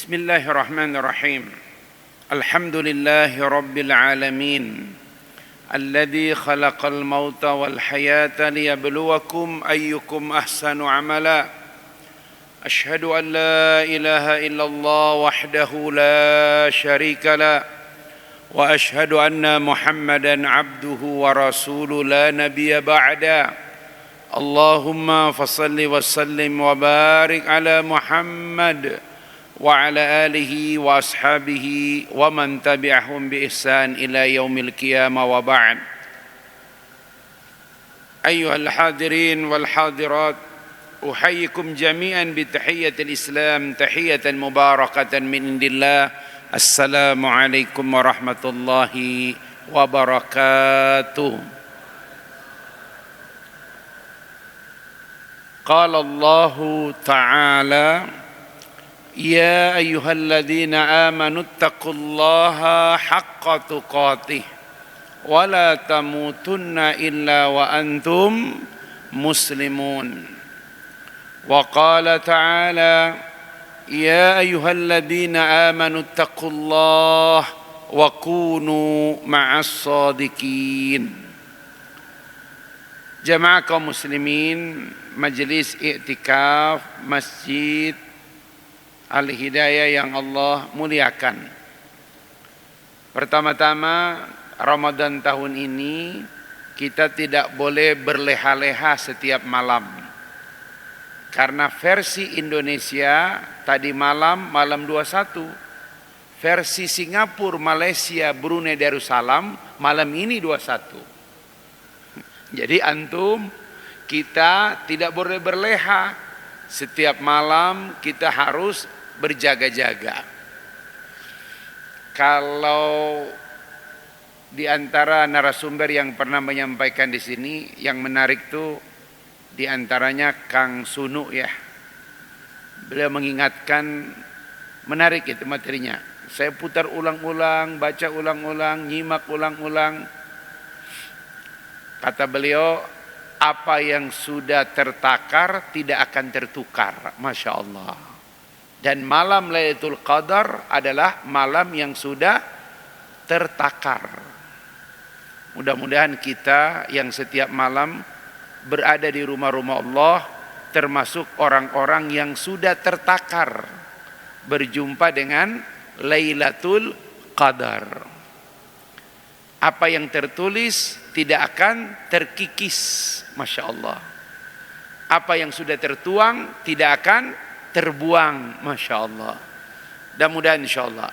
Bismillahirrahmanirrahim. Alhamdulillahi rabbil alamin. Alladzi khalaqal mauta wal hayata liyabluwakum ayyukum ahsanu amala. Ashhadu an la ilaha illallah wahdahu la syarika la. Wa ashhadu anna Muhammadan abduhu wa rasuluhu la nabiyya ba'da. Allahumma fassalli wa sallim wa barik ala Muhammad wa ala alihi wa ashabihi wa man tabi'ahum bi ihsan ila yaumil qiyamah wa ba'd. Ayyuhal hadirin wal hadirat, uhayyikum jami'an bi tahiyyatil Islam, tahiyatan mubarakatan min indillah. Assalamu alaikum warahmatullahi wabarakatuh. Qala Allah Ta'ala: Ya ayyuhalladzina amanu taqullaha haqqa tuqatih wa la tamutunna illa wa antum muslimun. Wa qala ta'ala: Ya ayyuhalladzina amanu taqullaha wa kunu ma'as shadiqin. Jamaah kaum muslimin, majelis i'tikaf Masjid Al-Hidayah yang Allah muliakan. Pertama-tama, Ramadan tahun ini kita tidak boleh berleha-leha setiap malam. Karena versi Indonesia tadi malam 21. Versi Singapura, Malaysia, Brunei Darussalam malam ini 21. Jadi antum, kita tidak boleh berleha. Setiap malam kita harus berjaga-jaga. Kalau di antara narasumber yang pernah menyampaikan di sini, yang menarik tuh di antaranya Kang Sunu ya. Beliau mengingatkan, menarik itu materinya. Saya putar ulang-ulang, baca ulang-ulang, nyimak ulang-ulang. Kata beliau, apa yang sudah tertakar tidak akan tertukar. Masya Allah. Dan malam Lailatul Qadar adalah malam yang sudah tertakar. Mudah-mudahan kita yang setiap malam berada di rumah-rumah Allah termasuk orang-orang yang sudah tertakar berjumpa dengan Lailatul Qadar. Apa yang tertulis tidak akan terkikis. Masya Allah. Apa yang sudah tertuang tidak akan terbuang. Masya Allah. Mudah-mudahan insya Allah.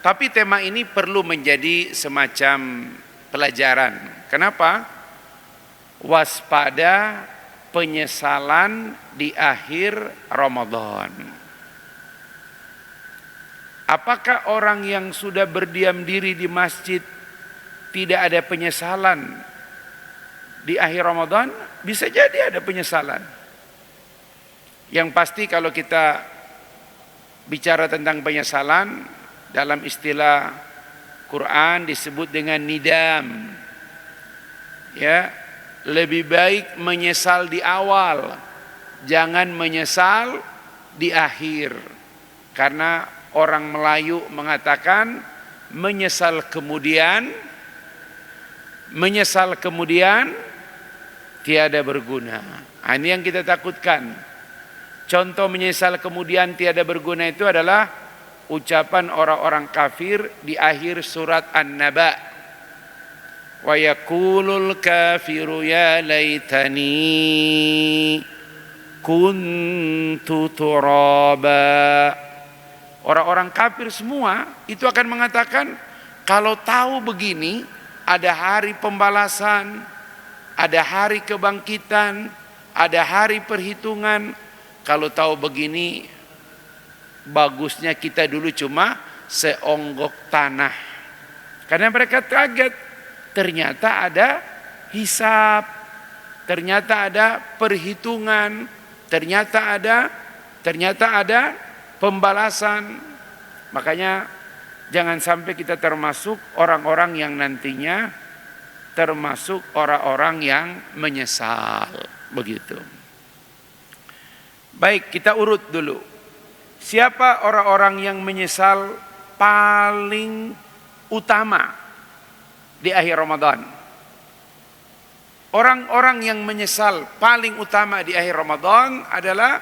Tapi tema ini perlu menjadi semacam pelajaran. Kenapa? Waspada penyesalan di akhir Ramadan. Apakah orang yang sudah berdiam diri di masjid tidak ada penyesalan di akhir Ramadan? Bisa jadi ada penyesalan. Yang pasti kalau kita bicara tentang penyesalan, dalam istilah Quran disebut dengan nidam. Ya, lebih baik menyesal di awal, jangan menyesal di akhir. Karena orang Melayu mengatakan menyesal kemudian tiada berguna. Ini yang kita takutkan. Contoh menyesal kemudian tiada berguna itu adalah ucapan orang-orang kafir di akhir surat An-Naba. Wa yaqulul kafiru ya laitani kuntu turaba. Orang-orang kafir semua itu akan mengatakan, kalau tahu begini, ada hari pembalasan, ada hari kebangkitan, ada hari perhitungan. Kalau tahu begini, bagusnya kita dulu cuma seonggok tanah. Karena mereka kaget, ternyata ada hisab, ternyata ada perhitungan, ternyata ada pembalasan. Makanya jangan sampai kita termasuk orang-orang yang nantinya termasuk orang-orang yang menyesal. Begitu. Baik, kita urut dulu. Siapa orang-orang yang menyesal paling utama di akhir Ramadan? Orang-orang yang menyesal paling utama di akhir Ramadan adalah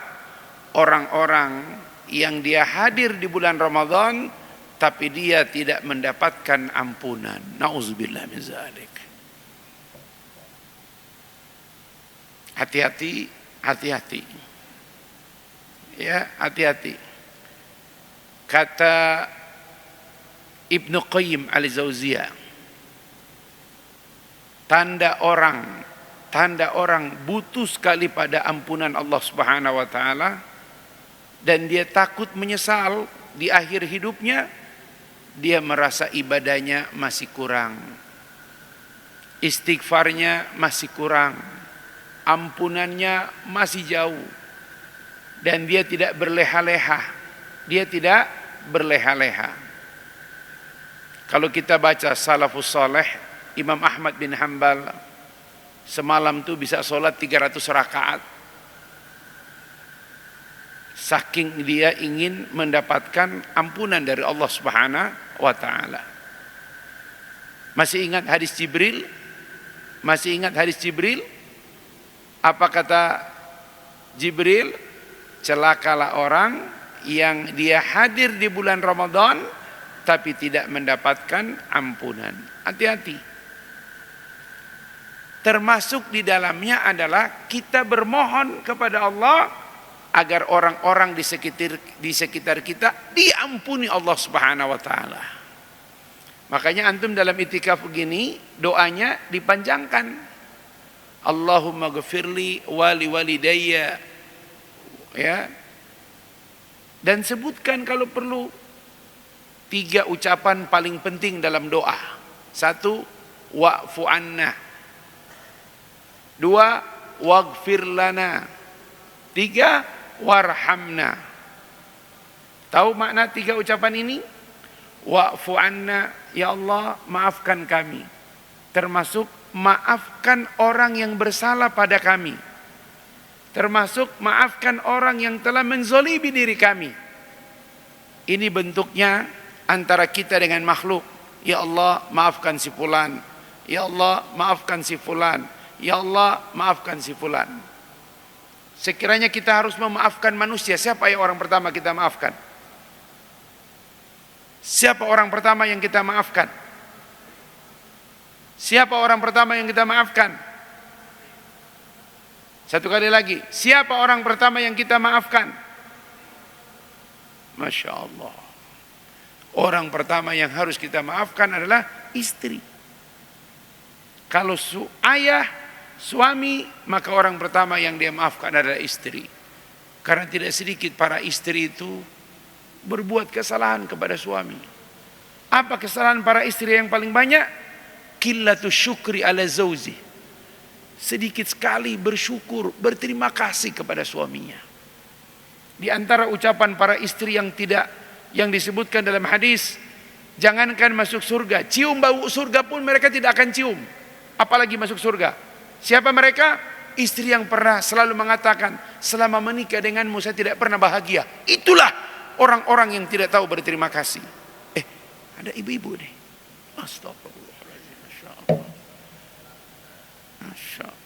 orang-orang yang dia hadir di bulan Ramadan tapi dia tidak mendapatkan ampunan. Nauzubillah min zalik. Hati-hati, hati-hati. Ya, hati-hati. Kata Ibnu Qayyim al-Jauziyah, tanda orang butuh sekali pada ampunan Allah Subhanahu wa taala dan dia takut menyesal di akhir hidupnya, dia merasa ibadahnya masih kurang, istighfarnya masih kurang, ampunannya masih jauh, dan dia tidak berleha-leha. Kalau kita baca salafus saleh, Imam Ahmad bin Hanbal semalam tuh bisa sholat 300 rakaat. Saking dia ingin mendapatkan ampunan dari Allah Subhanahu wa taala. Masih ingat hadis Jibril? Masih ingat hadis Jibril? Apa kata Jibril? Celakalah orang yang dia hadir di bulan Ramadan tapi tidak mendapatkan ampunan. Hati-hati. Termasuk di dalamnya adalah kita bermohon kepada Allah agar orang-orang di sekitar kita diampuni Allah Subhanahu wa taala. Makanya antum dalam itikaf begini doanya dipanjangkan. Allahumma ghfirli wali walidayya. Ya. Dan sebutkan kalau perlu 3 ucapan paling penting dalam doa. 1, wa'fu anna. 2, waghfir lana. 3, warhamna. Tahu makna 3 ucapan ini? Wa'fu anna, ya Allah maafkan kami. Termasuk maafkan orang yang bersalah pada kami. Termasuk maafkan orang yang telah menzolimi diri kami. Ini bentuknya antara kita dengan makhluk. Ya Allah maafkan si fulan. Ya Allah maafkan si fulan. Ya Allah maafkan si fulan. Sekiranya kita harus memaafkan manusia, siapa yang orang pertama kita maafkan? Siapa orang pertama yang kita maafkan? Siapa orang pertama yang kita maafkan? Satu kali lagi, siapa orang pertama yang kita maafkan? Masya Allah. Orang pertama yang harus kita maafkan adalah istri. Kalau ayah, suami, maka orang pertama yang dia maafkan adalah istri. Karena tidak sedikit para istri itu berbuat kesalahan kepada suami. Apa kesalahan para istri yang paling banyak? Qillatu syukri ala zawji. Sedikit sekali bersyukur, berterima kasih kepada suaminya. Di antara ucapan para istri yang disebutkan dalam hadis, jangankan masuk surga, cium bau surga pun mereka tidak akan cium, apalagi masuk surga. Siapa mereka? Istri yang pernah selalu mengatakan, selama menikah denganmu saya tidak pernah bahagia. Itulah orang-orang yang tidak tahu berterima kasih. Ada ibu-ibu nih. Astagfirullahaladzim. Masya Allah. Masya Allah.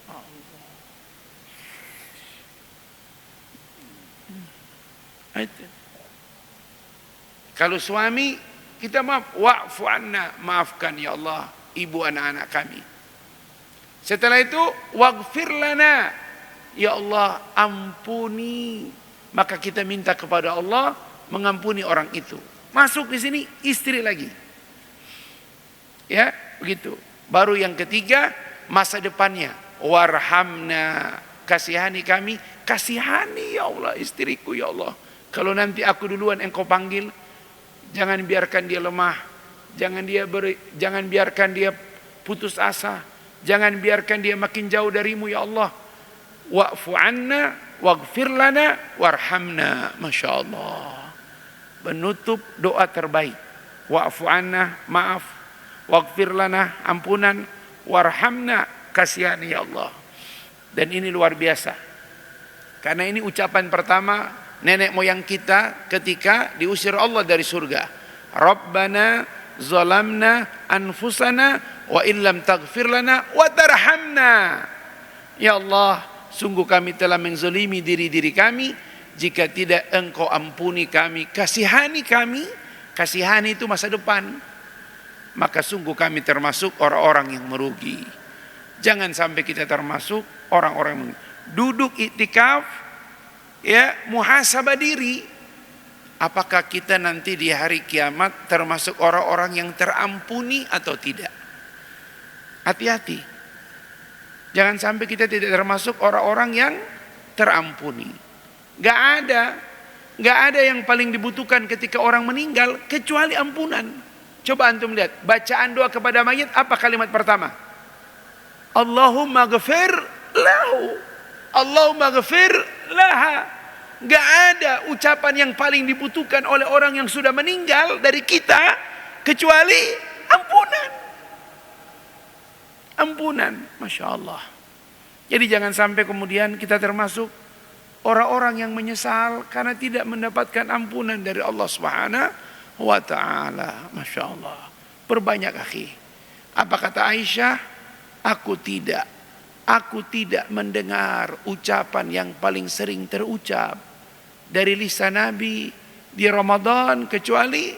Kalau suami kita maaf, wa'fu anna, maafkan ya Allah ibu anak-anak kami. Setelah itu waghfir lana, ya Allah ampuni. Maka kita minta kepada Allah mengampuni orang itu. Masuk di sini istri lagi. Ya, begitu. Baru yang ketiga, masa depannya, warhamna, kasihani kami, kasihani ya Allah istriku ya Allah. Kalau nanti aku duluan engkau panggil, jangan biarkan dia lemah, jangan biarkan dia putus asa, jangan biarkan dia makin jauh darimu ya Allah. Wa'fu anna, waghfir lana, warhamna. Masya Allah. Menutup doa terbaik. Wa'fu anna, maaf. Waghfir lana, ampunan. Warhamna, kasihani ya Allah. Dan ini luar biasa. Karena ini ucapan pertama nenek moyang kita ketika diusir Allah dari surga. Rabbana zalamna anfusana wa illam taghfir lana wa tarhamna. Ya Allah, sungguh kami telah menzalimi diri-diri kami, jika tidak Engkau ampuni kami, kasihani kami. Kasihani itu masa depan. Maka sungguh kami termasuk orang-orang yang merugi. Jangan sampai kita termasuk orang-orang yang duduk iktikaf, ya, muhasabah diri. Apakah kita nanti di hari kiamat termasuk orang-orang yang terampuni atau tidak? Hati-hati. Jangan sampai kita tidak termasuk orang-orang yang terampuni. Gak ada yang paling dibutuhkan ketika orang meninggal kecuali ampunan. Coba antum lihat, bacaan doa kepada mayit apa kalimat pertama? Allahumma ghafir lahu, Allahumma ghafir laha. Gak ada ucapan yang paling dibutuhkan oleh orang yang sudah meninggal dari kita kecuali ampunan. Ampunan, Masya Allah. Jadi jangan sampai kemudian kita termasuk orang-orang yang menyesal karena tidak mendapatkan ampunan dari Allah Subhanahu wa ta'ala. Masya Allah. Perbanyak akhi. Apa kata Aisyah? Aku tidak mendengar ucapan yang paling sering terucap dari lisan Nabi di Ramadan kecuali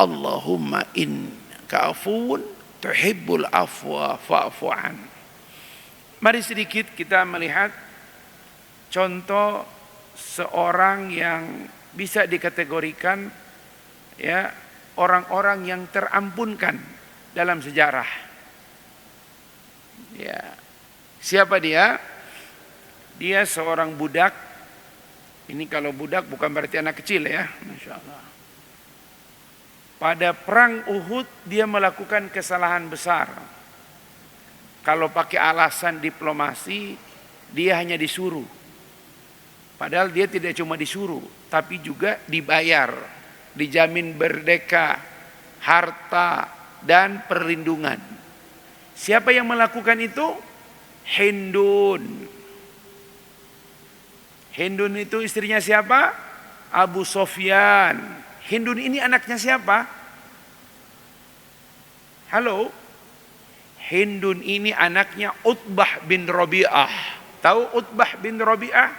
Allahumma innaka afuwun tuhibbul afwa fa'fu an. Mari sedikit kita melihat contoh seorang yang bisa dikategorikan, ya, orang-orang yang terampunkan dalam sejarah. Ya. Siapa dia? Dia seorang budak. Ini kalau budak bukan berarti anak kecil ya, Masya Allah. Pada perang Uhud dia melakukan kesalahan besar. Kalau pakai alasan diplomasi, dia hanya disuruh. Padahal dia tidak cuma disuruh, tapi juga dibayar, dijamin merdeka, harta dan perlindungan. Siapa yang melakukan itu? Hindun. Hindun itu istrinya siapa? Abu Sofyan. Hindun ini anaknya siapa? Halo? Hindun ini anaknya Utbah bin Rabi'ah. Tahu Utbah bin Rabi'ah?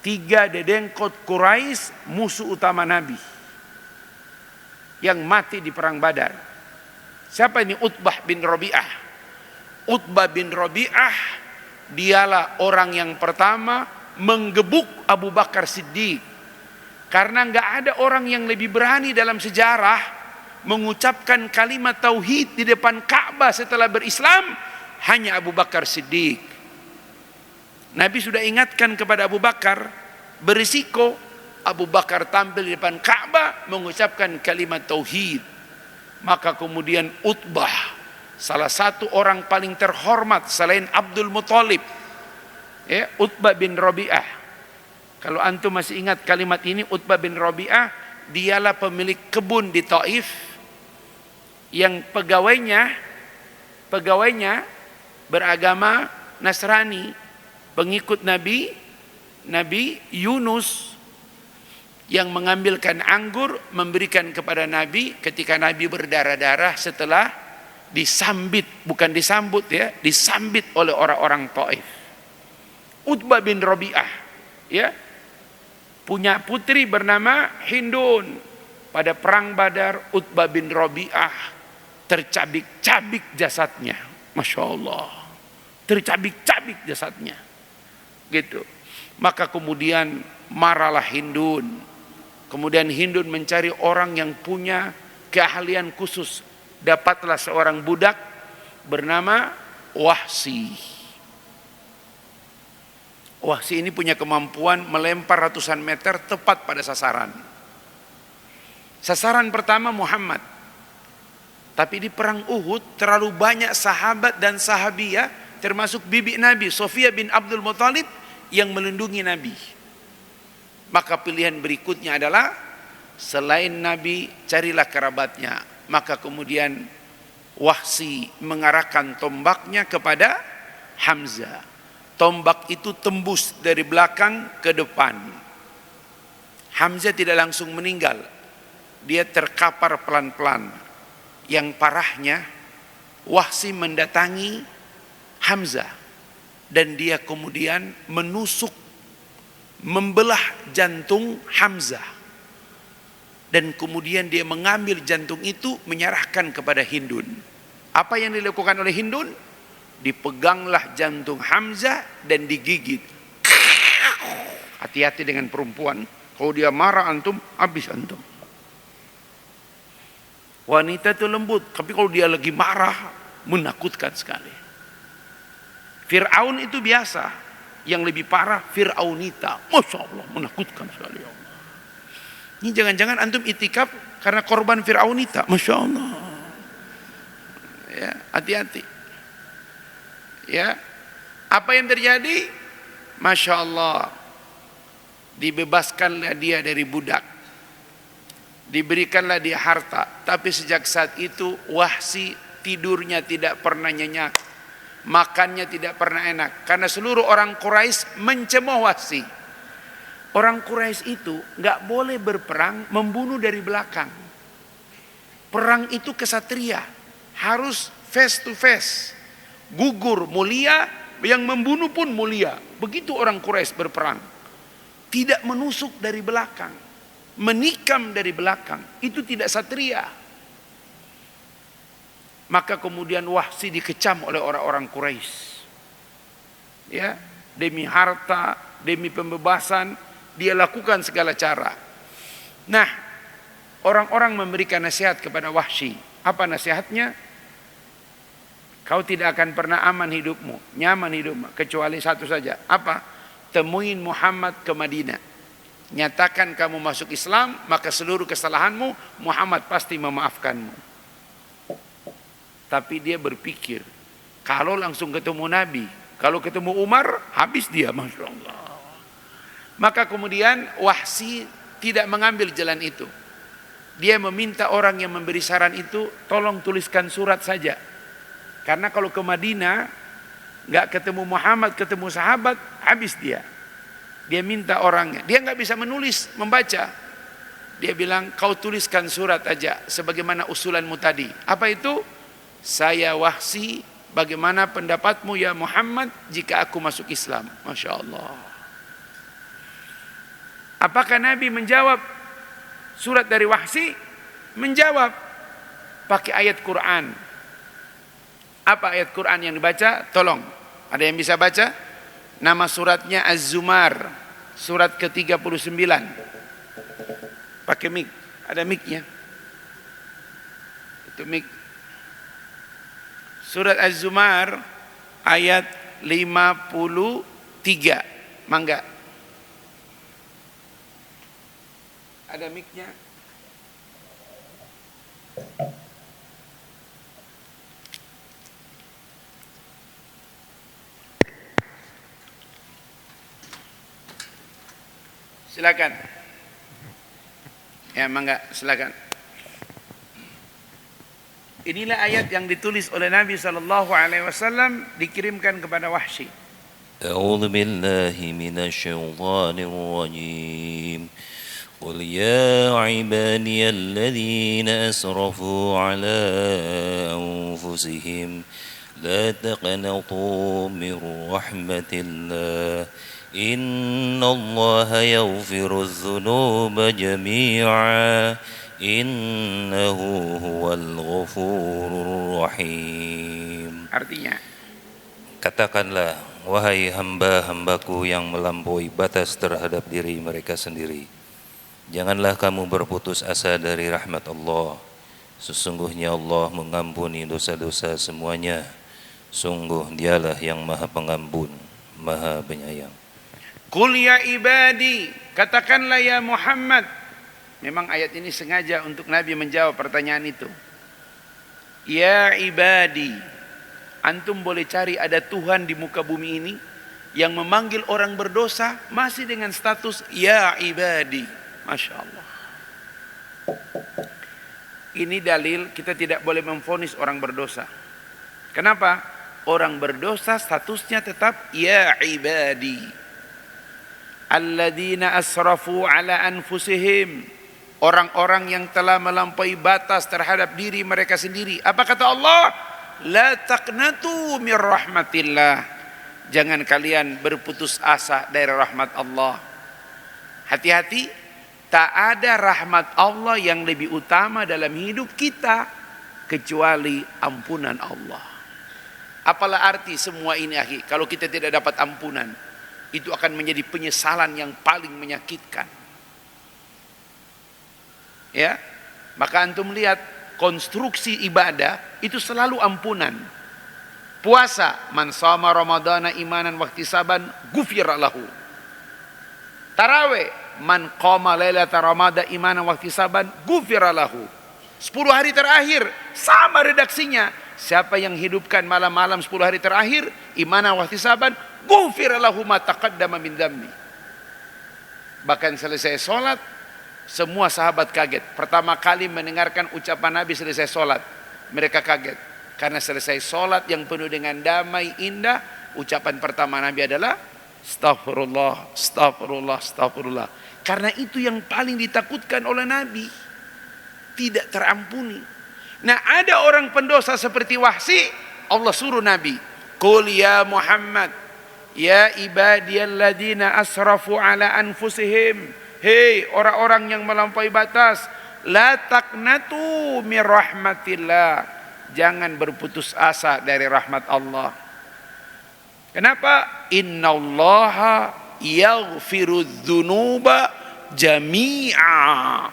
3 dedengkot Quraisy, musuh utama Nabi, yang mati di perang Badar. Siapa ini Utbah bin Rabi'ah? Utbah bin Rabi'ah dialah orang yang pertama menggebuk Abu Bakar Siddiq. Karena enggak ada orang yang lebih berani dalam sejarah mengucapkan kalimat tauhid di depan Ka'bah setelah berislam, hanya Abu Bakar Siddiq. Nabi sudah ingatkan kepada Abu Bakar, berisiko. Abu Bakar tampil di depan Ka'bah mengucapkan kalimat tauhid. Maka kemudian Utbah, salah satu orang paling terhormat selain Abdul Muthalib, ya, Utbah bin Rabi'ah. Kalau antum masih ingat kalimat ini, Utbah bin Rabi'ah dialah pemilik kebun di Taif yang pegawainya beragama Nasrani, pengikut Nabi Yunus, yang mengambilkan anggur memberikan kepada Nabi ketika Nabi berdarah-darah setelah disambit, bukan disambut ya, disambit oleh orang-orang Taif. Utbah bin Rabi'ah, ya, punya putri bernama Hindun. Pada perang Badar, Utbah bin Rabi'ah tercabik-cabik jasadnya. Masya Allah, tercabik-cabik jasadnya, gitu. Maka kemudian marahlah Hindun. Kemudian Hindun mencari orang yang punya keahlian khusus. Dapatlah seorang budak bernama Wahsi. Wahsi ini punya kemampuan melempar ratusan meter tepat pada sasaran. Sasaran pertama Muhammad. Tapi di perang Uhud terlalu banyak sahabat dan sahabiah, termasuk bibi Nabi Sofia bin Abdul Muthalib, yang melindungi Nabi. Maka pilihan berikutnya adalah selain Nabi, carilah kerabatnya. Maka kemudian Wahsi mengarahkan tombaknya kepada Hamzah. Tombak itu tembus dari belakang ke depan. Hamzah tidak langsung meninggal, dia terkapar pelan-pelan. Yang parahnya, Wahsy mendatangi Hamzah dan dia kemudian menusuk, membelah jantung Hamzah, dan kemudian dia mengambil jantung itu menyerahkan kepada Hindun. Apa yang dilakukan oleh Hindun? Dipeganglah jantung Hamzah dan digigit. Hati-hati dengan perempuan, kalau dia marah antum, habis antum. Wanita itu lembut, tapi kalau dia lagi marah, menakutkan sekali. Fir'aun itu biasa, yang lebih parah Fir'aunita. Masya Allah, menakutkan sekali. Ini jangan-jangan antum itikaf karena korban Fir'aunita. Masya Allah. Ya, hati-hati. Ya, apa yang terjadi? Masya Allah, dibebaskanlah dia dari budak, diberikanlah dia harta. Tapi sejak saat itu Wahsy tidurnya tidak pernah nyenyak, makannya tidak pernah enak, karena seluruh orang Quraisy mencemooh Wahsy. Orang Quraisy itu nggak boleh berperang membunuh dari belakang. Perang itu kesatria, harus face to face, gugur mulia, yang membunuh pun mulia. Begitu orang Quraisy berperang, tidak menusuk dari belakang, menikam dari belakang, itu tidak satria. Maka kemudian Wahsy dikecam oleh orang-orang Quraisy. Ya, demi harta, demi pembebasan, dia lakukan segala cara. Nah, orang-orang memberikan nasihat kepada Wahsy. Apa nasihatnya? Kau tidak akan pernah aman hidupmu, nyaman hidupmu, kecuali satu saja. Apa? Temuin Muhammad ke Madinah. Nyatakan kamu masuk Islam, maka seluruh kesalahanmu Muhammad pasti memaafkanmu. Tapi dia berpikir, kalau langsung ketemu Nabi, kalau ketemu Umar, habis dia, Masya Allah. Maka kemudian Wahsy tidak mengambil jalan itu. Dia meminta orang yang memberi saran itu, tolong tuliskan surat saja. Karena kalau ke Madinah, nggak ketemu Muhammad, ketemu sahabat, habis dia. Dia minta orangnya, dia nggak bisa menulis, membaca. Dia bilang, kau tuliskan surat aja, sebagaimana usulanmu tadi. Apa itu? Saya Wahsy, bagaimana pendapatmu ya Muhammad jika aku masuk Islam? Masya Allah. Apakah Nabi menjawab surat dari Wahsy? Menjawab pakai ayat Quran. Apa ayat Quran yang dibaca? Tolong, ada yang bisa baca? Nama suratnya Az-Zumar, surat ke-39. Pakai mic, ada micnya. Itu mic. Surat Az-Zumar ayat 53. Mangga. Ada mic-nya? Silakan. Ya, mangga, silakan. Inilah ayat yang ditulis oleh Nabi SAW, dikirimkan kepada Wahsy. A'udzu billahi minasyaitonir rajim. Qul ya ibadiyalladzina asrafu ala anfusihim la taqnatu min rahmatillah. Innallaha yaghfirudz dzunuba jami'a. Innahu huwal ghafurur rahim. Artinya, katakanlah, wahai hamba-hambaku yang melampaui batas terhadap diri mereka sendiri, janganlah kamu berputus asa dari rahmat Allah. Sesungguhnya Allah mengampuni dosa-dosa semuanya. Sungguh dialah yang maha pengampun, maha penyayang. Qul ya ibadi, katakanlah ya Muhammad. Memang ayat ini sengaja untuk Nabi menjawab pertanyaan itu. Ya ibadi, antum boleh cari ada Tuhan di muka bumi ini yang memanggil orang berdosa masih dengan status ya ibadi. Masya Allah. Ini dalil kita tidak boleh memvonis orang berdosa. Kenapa? Orang berdosa statusnya tetap ya ibadi. alladzina asrafu ala anfusihim, orang-orang yang telah melampaui batas terhadap diri mereka sendiri. Apa kata Allah? La taqnatu mir rahmatillah, jangan kalian berputus asa dari rahmat Allah. Hati-hati, tak ada rahmat Allah yang lebih utama dalam hidup kita kecuali ampunan Allah. Apalah arti semua ini, akhi, kalau kita tidak dapat ampunan? Itu akan menjadi penyesalan yang paling menyakitkan. Ya, maka antum lihat konstruksi ibadah itu selalu ampunan. Puasa, man shoma ramadhana imanan wahtisaban ghufira lahu. Tarawih, man qama lailata ramadhana imanan wahtisaban ghufira lahu. 10 hari terakhir sama redaksinya. Siapa yang hidupkan malam-malam 10 hari terakhir imanan wahtisaban ghufira lahu ma taqaddama min dhanbi. Bahkan selesai sholat, semua sahabat kaget. Pertama kali mendengarkan ucapan Nabi selesai sholat, mereka kaget. Karena selesai sholat yang penuh dengan damai indah, ucapan pertama Nabi adalah Astaghfirullah, astaghfirullah, astaghfirullah. Karena itu yang paling ditakutkan oleh Nabi, tidak terampuni. Nah, ada orang pendosa seperti Wahsy, Allah suruh Nabi, qul ya Muhammad, ya ibadiyalladzina asrafu ala anfusihim, hei orang-orang yang melampaui batas, la taqnatu mir rahmatillah, jangan berputus asa dari rahmat Allah. Kenapa? Innallaha yaghfiru dzunuba jami'a.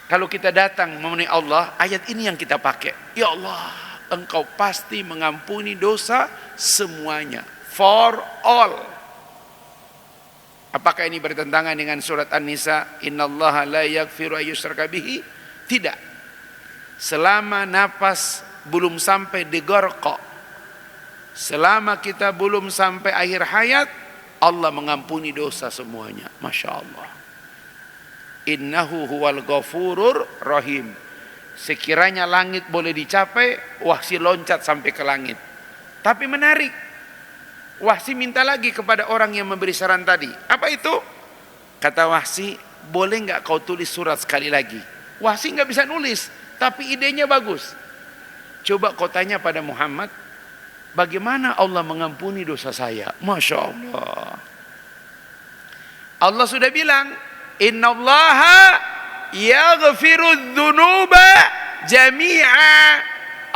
Kalau kita datang memenuhi Allah, ayat ini yang kita pakai. Ya Allah, Engkau pasti mengampuni dosa semuanya, for all. Apakah ini bertentangan dengan surat An-Nisa, innallaha la yaghfiru ayyushraka bihi? Tidak. Selama napas belum sampai di gharqa, selama kita belum sampai akhir hayat, Allah mengampuni dosa semuanya. Masya Allah. Innahu huwal ghafurur rahim. Sekiranya langit boleh dicapai, Wahsy loncat sampai ke langit. Tapi menarik, Wahsy minta lagi kepada orang yang memberi saran tadi. Apa itu? Kata Wahsy, boleh nggak kau tulis surat sekali lagi? Wahsy nggak bisa nulis, tapi idenya bagus. Coba kau tanya pada Muhammad, bagaimana Allah mengampuni dosa saya? Masya Allah. Allah sudah bilang, innallaha yaghfiru dzunuba jami'a.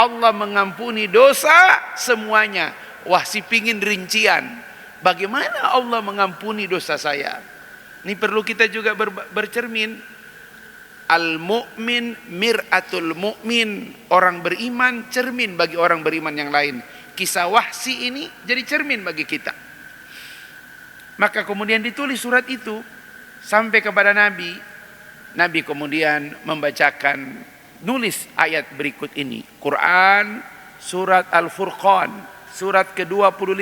Allah mengampuni dosa semuanya. Wahsy pingin rincian. Bagaimana Allah mengampuni dosa saya? Ini perlu kita juga bercermin. Al-mu'min mir'atul mu'min. Orang beriman cermin bagi orang beriman yang lain. Kisah Wahsy ini jadi cermin bagi kita. Maka kemudian ditulis surat itu sampai kepada Nabi. Nabi kemudian membacakan, nulis ayat berikut ini. Quran surat Al-Furqan, surat ke-25.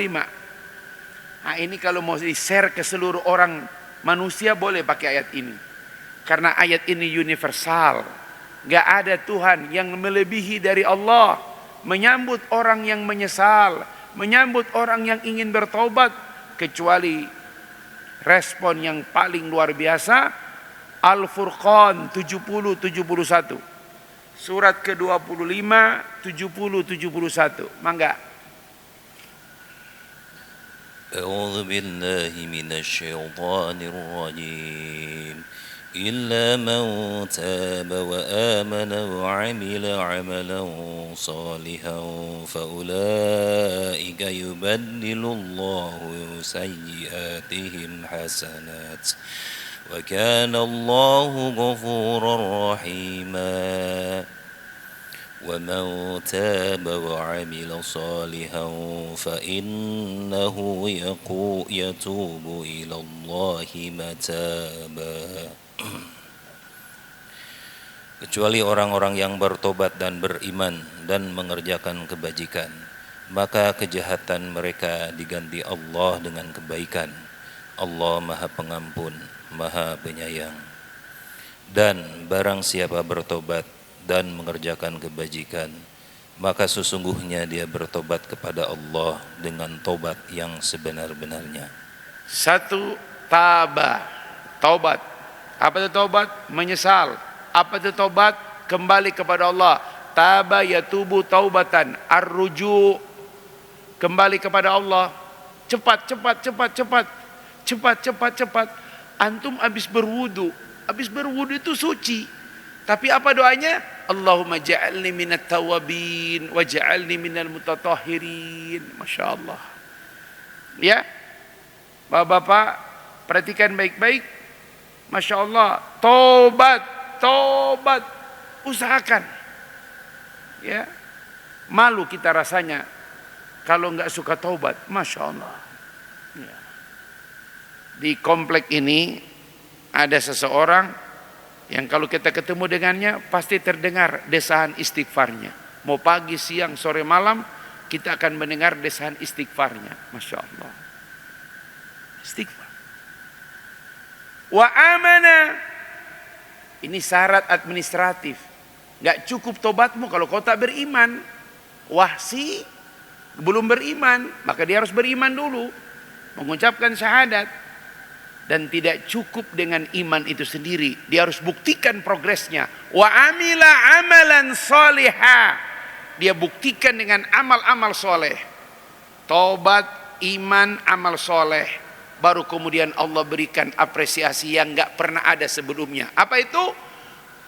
Nah, ini kalau mau di-share ke seluruh orang manusia boleh pakai ayat ini. Karena ayat ini universal. Gak ada Tuhan yang melebihi dari Allah. Menyambut orang yang menyesal, menyambut orang yang ingin bertobat, kecuali respon yang paling luar biasa. Al-Furqan 70-71. Surat ke-25 70-71. Mangga. A'udzu billahi minasyaitonir rajim. إلا من تاب وآمن وعمل عملا صالحا فأولئك يبدل الله سيئاتهم حسنات وكان الله غفورا رحيما ومن تاب وعمل صالحا فإنه يتوب إلى الله متابا. Kecuali orang-orang yang bertobat dan beriman dan mengerjakan kebajikan, maka kejahatan mereka diganti Allah dengan kebaikan. Allah Maha Pengampun, Maha Penyayang. Dan barang siapa bertobat dan mengerjakan kebajikan, maka sesungguhnya dia bertobat kepada Allah dengan tobat yang sebenar-benarnya. Satu, taubat. Apa itu taubat? Menyesal. Apa itu taubat? Kembali kepada Allah. Taba yatubu taubatan, ar-ruju', kembali kepada Allah. Cepat. Antum habis berwudu itu suci. Tapi apa doanya? Allahumma ja'alni minat tawabin wa ja'alni minal mutatahhirin. Masya Allah. Ya, Bapak-bapak, perhatikan baik-baik. Masya Allah, tobat, usahakan. Ya, malu kita rasanya kalau nggak suka taubat. Masya Allah. Ya. Di komplek ini ada seseorang yang kalau kita ketemu dengannya pasti terdengar desahan istighfarnya. Mau pagi, siang, sore, malam kita akan mendengar desahan istighfarnya. Masya Allah. Istighfar. Wa amana. Ini syarat administratif. Gak cukup tobatmu kalau kau tak beriman. Wahsi belum beriman, maka dia harus beriman dulu, mengucapkan syahadat. Dan tidak cukup dengan iman itu sendiri, dia harus buktikan progresnya. Wa amila amalan salihah. Dia buktikan dengan amal-amal soleh. Tobat, iman, amal soleh. Baru kemudian Allah berikan apresiasi yang gak pernah ada sebelumnya. Apa itu?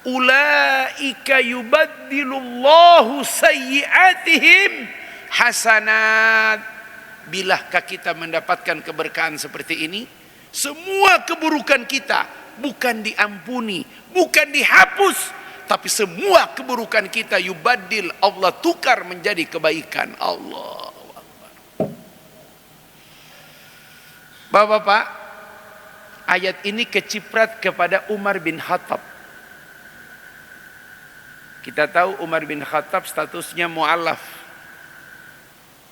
Ulaika yubaddilullahu sayyiatihim hasanat. Bilahkah kita mendapatkan keberkahan seperti ini? Semua keburukan kita bukan diampuni, bukan dihapus, tapi semua keburukan kita yubaddil, Allah tukar menjadi kebaikan. Allahu Akbar. Bapak-bapak, ayat ini keciprat kepada Umar bin Khattab. Kita tahu Umar bin Khattab statusnya mu'allaf,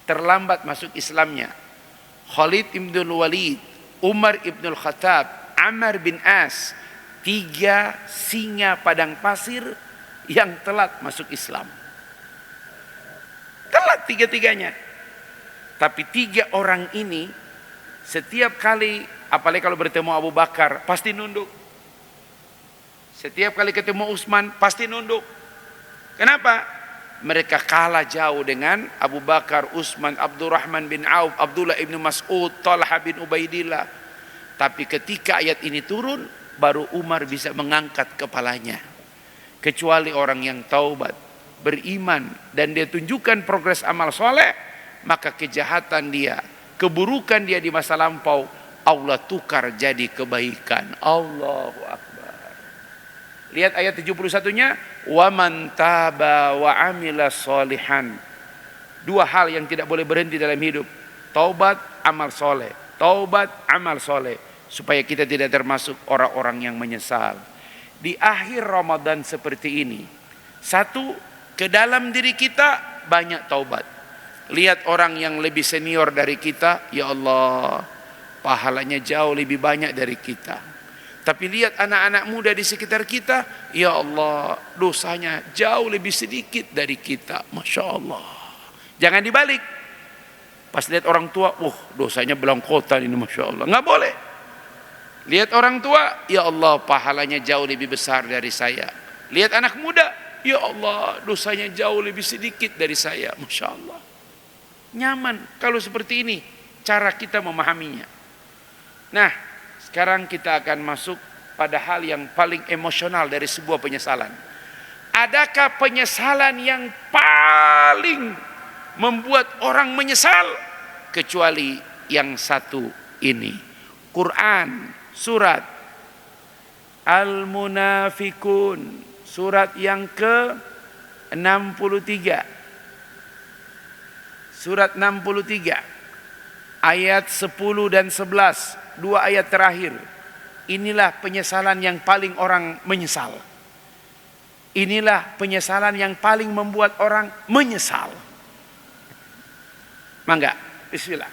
terlambat masuk Islamnya. Khalid ibn Walid, Umar ibn Khattab, Ammar bin As, 3 singa padang pasir yang telat masuk Islam. Telat 3-3-nya. Tapi 3 orang ini setiap kali, apalagi kalau bertemu Abu Bakar, pasti nunduk. Setiap kali ketemu Utsman, pasti nunduk. Kenapa? Mereka kalah jauh dengan Abu Bakar, Utsman, Abdurrahman bin Auf, Abdullah ibn Mas'ud, Talha bin Ubaidillah. Tapi ketika ayat ini turun, baru Umar bisa mengangkat kepalanya. Kecuali orang yang taubat, beriman, dan dia tunjukkan progres amal soleh, maka kejahatan dia, keburukan dia di masa lampau, Allah tukar jadi kebaikan. Allahu Akbar. Lihat ayat 71-nya, wa man taba wa amila sholihan. 2 hal yang tidak boleh berhenti dalam hidup. Taubat, amal soleh. Taubat, amal soleh. Supaya kita tidak termasuk orang-orang yang menyesal. Di akhir Ramadan seperti ini, 1, ke dalam diri kita banyak taubat. Lihat orang yang lebih senior dari kita, ya Allah, pahalanya jauh lebih banyak dari kita. Tapi lihat anak-anak muda di sekitar kita, ya Allah, dosanya jauh lebih sedikit dari kita. Masya Allah. Jangan dibalik. Pas lihat orang tua, dosanya belangkotan ini, Masya Allah. Nggak boleh. Lihat orang tua, ya Allah, pahalanya jauh lebih besar dari saya. Lihat anak muda, ya Allah, dosanya jauh lebih sedikit dari saya. Masya Allah. Nyaman kalau seperti ini cara kita memahaminya. Nah, sekarang kita akan masuk pada hal yang paling emosional dari sebuah penyesalan. Adakah penyesalan yang paling membuat orang menyesal kecuali yang satu ini? Quran, surat Al-Munafikun, surat yang ke-63. Surat 63 ayat 10 dan 11. 2 ayat terakhir. Inilah penyesalan yang paling orang menyesal. Inilah penyesalan yang paling membuat orang menyesal. Mangga, bismillah.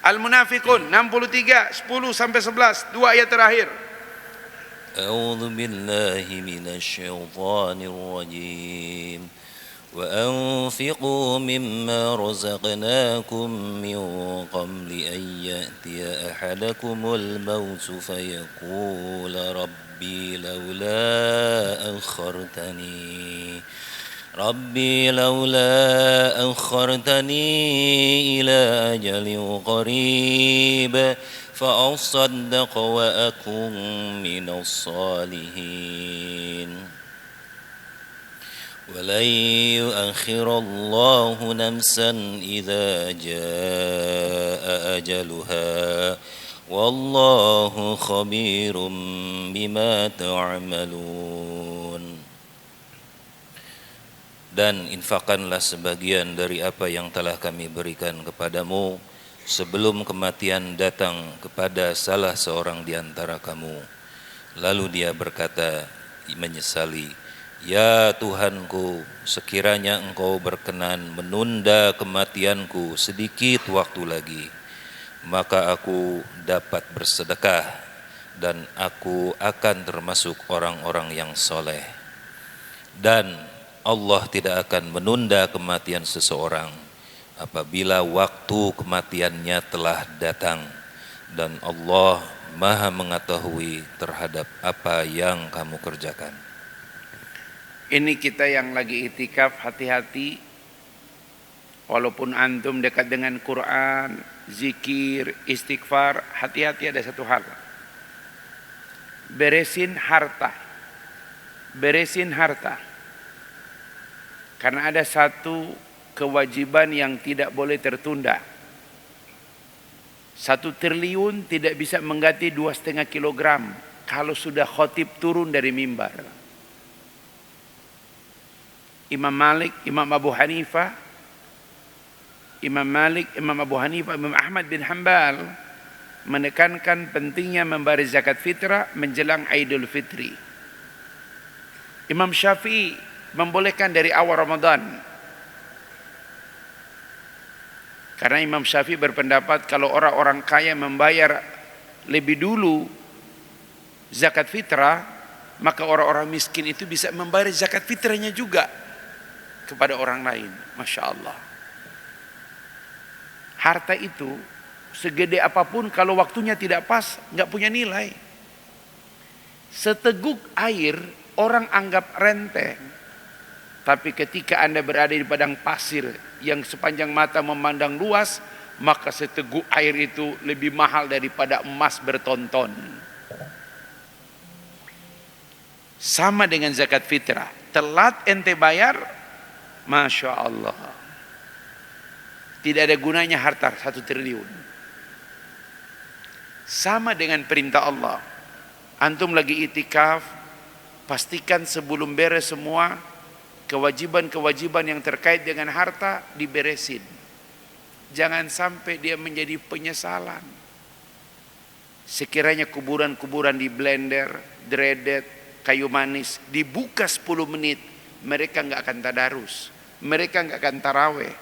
Al-Munafikun 63 10 sampai 11, 2 ayat terakhir. A'udzu billahi minasy syaithanir rajim. وأنفقوا مما رزقناكم من قبل أن يأتي أحدكم الموت فيقول ربي لولا أخرتني إلى أجل قريب فأصدق وأكن من الصالحين ولن يؤخر الله نفسا إذا جاء أجلها والله خبير بما تعملون. Dan infakkanlah sebagian dari apa yang telah kami berikan kepadamu sebelum kematian datang kepada salah seorang di antara kamu. Lalu dia berkata menyesali, "Ya Tuhanku, sekiranya Engkau berkenan menunda kematianku sedikit waktu lagi, maka aku dapat bersedekah dan aku akan termasuk orang-orang yang soleh." Dan Allah tidak akan menunda kematian seseorang apabila waktu kematiannya telah datang, dan Allah Maha mengetahui terhadap apa yang kamu kerjakan. Ini kita yang lagi itikaf, hati-hati. Walaupun antum dekat dengan Quran, zikir, istighfar, hati-hati ada satu hal. Beresin harta. Karena ada satu kewajiban yang tidak boleh tertunda. 1 triliun tidak bisa mengganti 2,5 kilogram kalau sudah khotib turun dari mimbar. Imam Malik, Imam Abu Hanifah, Imam Ahmad bin Hanbal menekankan pentingnya membayar zakat fitrah menjelang Idul Fitri. Imam Syafi'i membolehkan dari awal Ramadan. Karena Imam Syafi'i berpendapat kalau orang-orang kaya membayar lebih dulu zakat fitrah, maka orang-orang miskin itu bisa membayar zakat fitrahnya juga kepada orang lain. Masya Allah. Harta itu segede apapun kalau waktunya tidak pas, nggak punya nilai. Seteguk air orang anggap renteng. Tapi ketika Anda berada di padang pasir yang sepanjang mata memandang luas, maka seteguk air itu lebih mahal daripada emas bertonton. Sama dengan zakat fitrah. Telat ente bayar, Masya Allah, tidak ada gunanya harta 1 triliun. Sama dengan perintah Allah. Antum lagi itikaf, pastikan sebelum beres semua kewajiban-kewajiban yang terkait dengan harta diberesin. Jangan sampai dia menjadi penyesalan. Sekiranya kuburan-kuburan di blender, dreaded, kayu manis, dibuka 10 menit, mereka enggak akan tadarus, mereka enggak akan taraweh.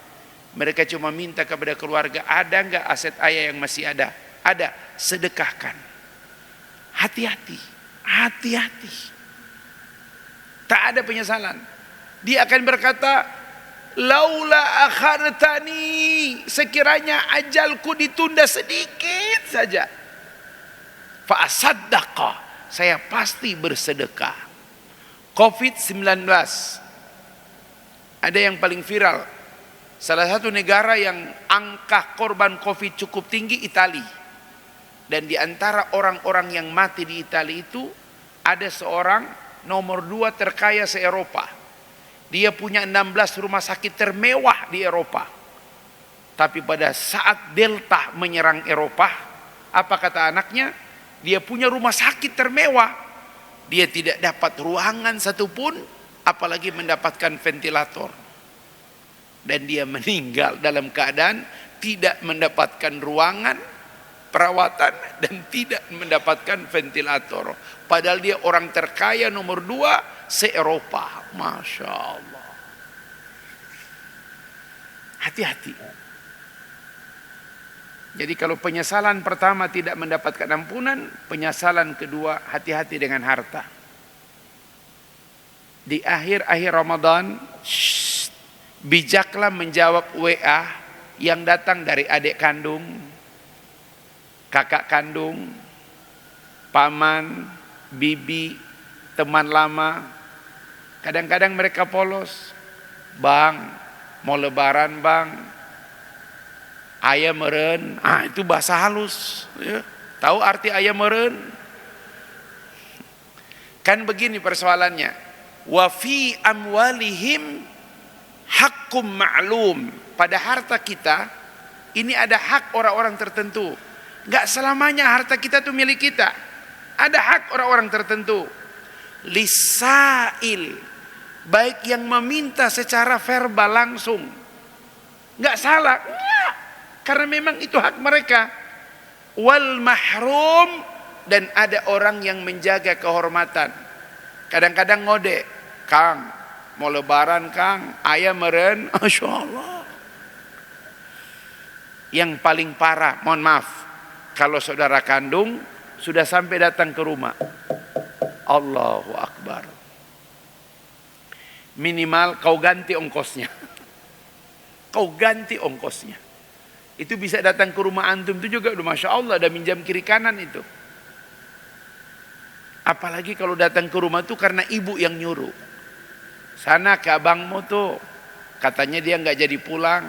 Mereka cuma minta kepada keluarga, ada enggak aset ayah yang masih ada? Ada, sedekahkan. Hati-hati. Tak ada penyesalan. Dia akan berkata, laula akhartani, sekiranya ajalku ditunda sedikit saja, fa asaddaqa, saya pasti bersedekah. Covid-19, ada yang paling viral. Salah satu negara yang angka korban Covid cukup tinggi, Italia. Dan di antara orang-orang yang mati di Italia itu ada seorang nomor 2 terkaya se-Eropa. Dia punya 16 rumah sakit termewah di Eropa. Tapi pada saat Delta menyerang Eropa, apa kata anaknya? Dia punya rumah sakit termewah, dia tidak dapat ruangan satupun, apalagi mendapatkan ventilator. Dan dia meninggal dalam keadaan tidak mendapatkan ruangan, perawatan, dan tidak mendapatkan ventilator. Padahal dia orang terkaya nomor 2 se-Eropa. Masya Allah. Hati-hati. Jadi kalau penyesalan pertama tidak mendapatkan ampunan, penyesalan kedua hati-hati dengan harta. Di akhir-akhir Ramadan, Bijaklah menjawab WA yang datang dari adik kandung, kakak kandung, paman, bibi, teman lama. Kadang-kadang mereka polos. Bang, mau lebaran bang, ayam meren. Itu bahasa halus ya. Tahu arti ayam meren? Kan begini persoalannya. Wa fi amwalihim hakkum ma'lum. Pada harta kita ini ada hak orang-orang tertentu. Enggak selamanya harta kita itu milik kita. Ada hak orang-orang tertentu. Lisail, baik yang meminta secara verbal langsung, enggak salah, enggak. Karena memang itu hak mereka. Wal mahrum, dan ada orang yang menjaga kehormatan. Kadang-kadang ngode, Kang, mau lebaran Kang, ayam meren, Masya Allah. Yang paling parah, mohon maaf, kalau saudara kandung sudah sampai datang ke rumah, Allahu Akbar, minimal kau ganti ongkosnya. Kau ganti ongkosnya. Itu bisa datang ke rumah antum itu juga udah Masya Allah, ada minjam kiri kanan itu. Apalagi kalau datang ke rumah tuh karena ibu yang nyuruh. Sana ke abangmu tuh, katanya dia nggak jadi pulang.